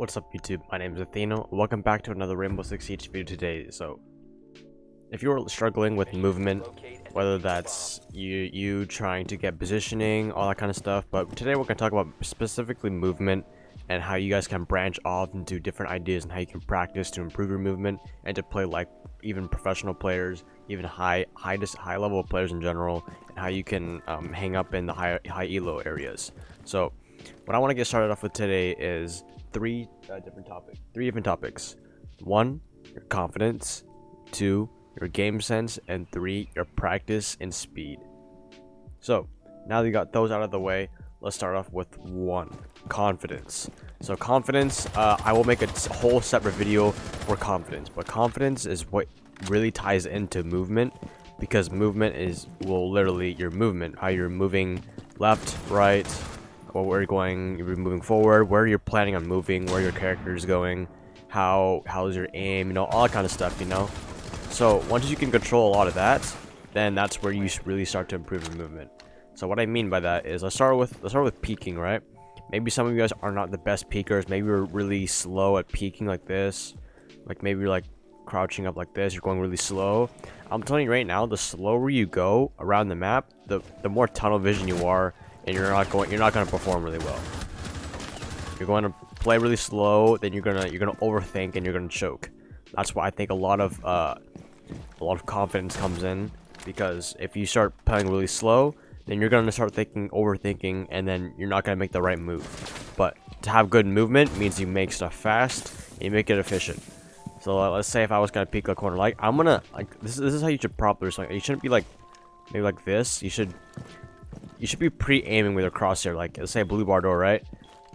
What's up YouTube, my name is Athieno. Welcome back to another Rainbow Six Siege video today. So, if you're struggling with movement, whether that's you trying to get positioning, all that kind of stuff, but today we're going to talk about specifically movement and how you guys can branch off into different ideas and how you can practice to improve your movement and to play like even professional players, even high level players in general, and how you can hang up in the high elo areas. So, what I want to get started off with today is three different topics. 1, your confidence. 2, your game sense. And 3, your practice and speed. So now that you got those out of the way, let's start off with 1, confidence. So confidence, I will make a whole separate video for confidence, but confidence is what really ties into movement, because movement is, well, literally your movement, how you're moving left, right, or where you're going, you're moving forward, where you're planning on moving, where your character is going, how's your aim, you know, all that kind of stuff, you know. So once you can control a lot of that, then that's where you really start to improve your movement. So what I mean by that is, let's start with peeking, right? Maybe some of you guys are not the best peekers. Maybe you're really slow at peeking like this, like maybe you're like crouching up like this, you're going really slow. I'm telling you right now, the slower you go around the map, the more tunnel vision you are, and you're not going to perform really well. You're going to play really slow, then you're gonna overthink and you're gonna choke. That's why I think a lot of confidence comes in, because if you start playing really slow, then you're gonna start overthinking, and then you're not gonna make the right move. But to have good movement means you make stuff fast and you make it efficient. So let's say if I was gonna peek a corner, like I'm gonna this is how you should properly. So you shouldn't be like maybe like this. You should be pre-aiming with your crosshair, like let's say a blue bar door, right?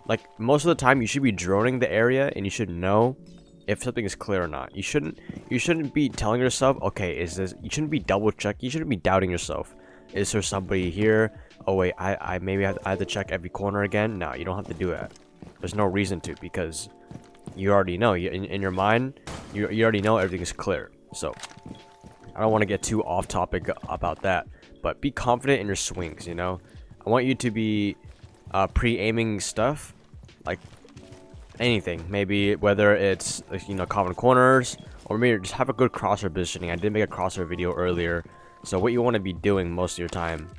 Like most of the time you should be droning the area and you should know if something is clear or not. You shouldn't be telling yourself, okay, you shouldn't be double checking, you shouldn't be doubting yourself. Is there somebody here? Oh wait, I have to check every corner again. No, you don't have to do that. There's no reason to, because you already know, in your mind, you already know everything is clear. So I don't want to get too off topic about that, but be confident in your swings, you know. I want you to be pre-aiming stuff, like anything, maybe whether it's, you know, common corners, or maybe just have a good crosshair positioning. I did make a crosshair video earlier. So what you want to be doing most of your time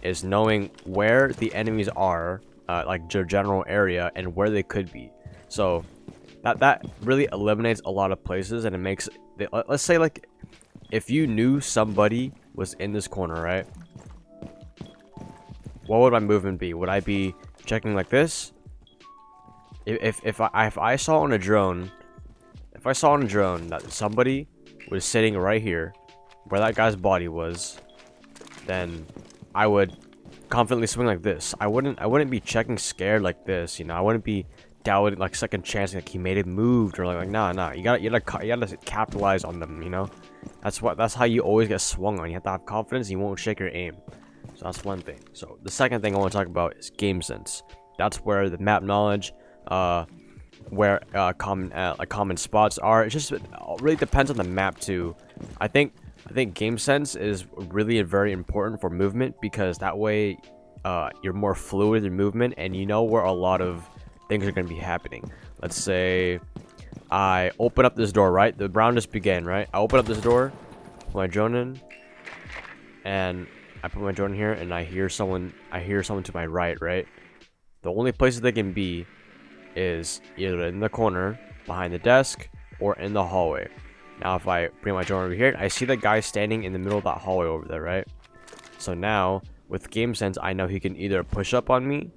is knowing where the enemies are, like your general area, and where they could be. So that really eliminates a lot of places, and it makes, let's say, like, if you knew somebody was in this corner, right? What would my movement be? Would I be checking like this? If I saw on a drone, that somebody was sitting right here, where that guy's body was, then I would confidently swing like this. I wouldn't be checking scared like this, you know. I wouldn't be doubting, like second chancing, like he made it moved, or like nah. You gotta capitalize on them, you know. That's how you always get swung on. You have to have confidence. You won't shake your aim. So that's one thing. So the second thing I want to talk about is game sense. That's where the map knowledge, where common spots are. It really depends on the map too. I think game sense is really very important for movement, because that way you're more fluid in movement and you know where a lot of things are going to be happening. Let's say I open up this door, right? The round just began, right? I open up this door, put my drone in, and I put my drone here, and I hear someone to my right, right? The only places they can be is either in the corner, behind the desk, or in the hallway. Now if I bring my drone over here, I see the guy standing in the middle of that hallway over there, right? So now with game sense, I know he can either push up on me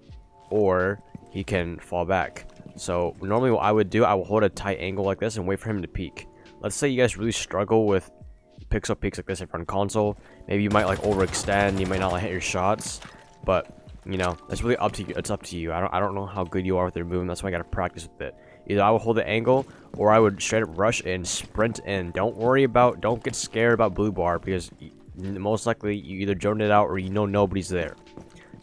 or he can fall back. So normally what I would do, I will hold a tight angle like this and wait for him to peek. Let's say you guys really struggle with pixel peeks like this in front of console. Maybe you might like overextend, you might not like hit your shots, but you know, that's really up to you. It's up to you. I don't know how good you are with your movement. That's why I gotta practice with it. Either I will hold the angle, or I would straight up rush in, sprint in. Don't get scared about blue bar, because most likely you either drone it out or you know nobody's there.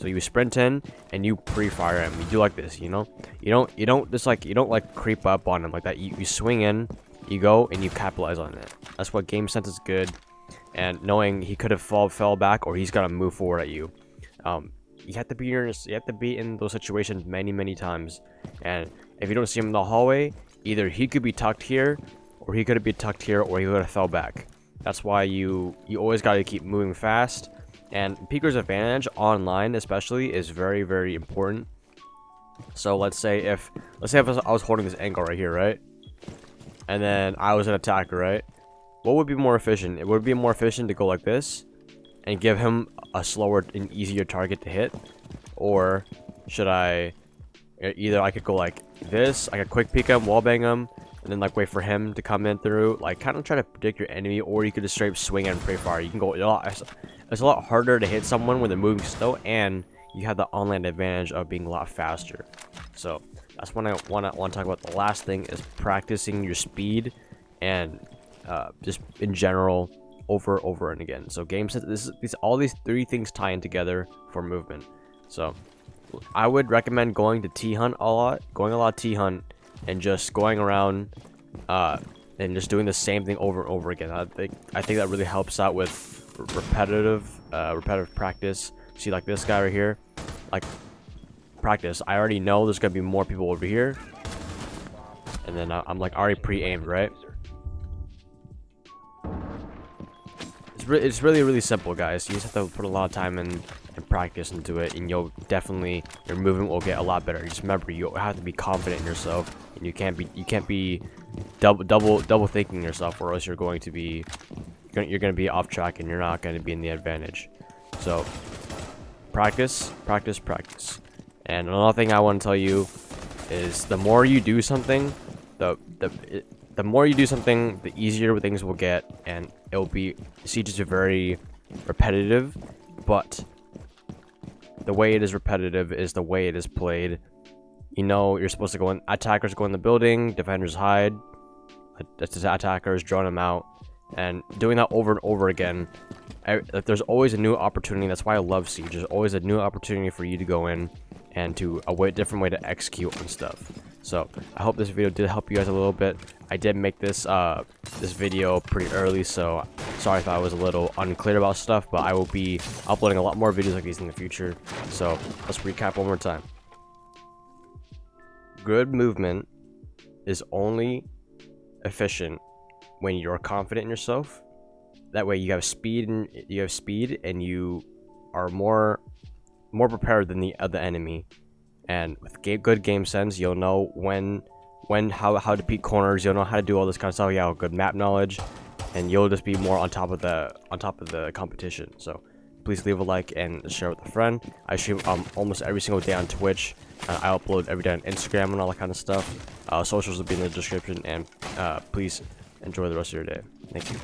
So you sprint in and you pre-fire him. You do like this, you know. You don't like creep up on him like that. You swing in, you go, and you capitalize on it. That's what game sense is good, and knowing he could have fell back, or he's gonna move forward at you. you have to be in those situations many times. And if you don't see him in the hallway, either he could be tucked here, or he could be tucked here, or he would have fell back. That's why you always got to keep moving fast. And Peeker's advantage online especially is very important. So let's say if I was holding this angle right here, right, and then I was an attacker, right, what would be more efficient? It would be more efficient to go like this and give him a slower and easier target to hit, or should I either I could go like this, I could quick peek him, wall bang him, and then like wait for him to come in through, like kind of try to predict your enemy, or you could just straight up swing and pray fire. You can go it's a lot harder to hit someone when they're moving slow, and you have the online advantage of being a lot faster. So that's when I want to talk about. The last thing is practicing your speed and just in general over and again. So game sense, all these three things tie in together for movement. So I would recommend going to T-Hunt a lot, T-Hunt, and just going around and just doing the same thing over and over again. I think that really helps out with repetitive practice. See, like this guy right here, like practice. I already know there's gonna be more people over here, and then I'm like already pre-aimed, right? It's really simple, guys. You just have to put a lot of time and practice into it, and your movement will get a lot better. Just remember, you have to be confident in yourself, and you can't be double thinking yourself, or else you're going to be off track, and you're not going to be in the advantage. So practice. And another thing I want to tell you is the more you do something, the easier things will get, and it'll be Siege is very repetitive, but the way it is repetitive is the way it is played. You know, you're supposed to go in, attackers go in the building, defenders hide, attackers drone them out, and doing that over and over again. There's always a new opportunity. That's why I love Siege. There's always a new opportunity for you to go in and to a different way to execute on stuff. So I hope this video did help you guys a little bit. I did make this this video pretty early, so sorry if I was a little unclear about stuff, but I will be uploading a lot more videos like these in the future. So let's recap one more time. Good movement is only efficient when you're confident in yourself. That way you have speed, and you are more prepared than the other enemy. And with good game sense, you'll know how to peek corners. You'll know how to do all this kind of stuff. You have good map knowledge, and you'll just be more on top of the competition. So please leave a like and share with a friend. I stream almost every single day on Twitch. I upload every day on Instagram and all that kind of stuff. Socials will be in the description, and please enjoy the rest of your day. Thank you.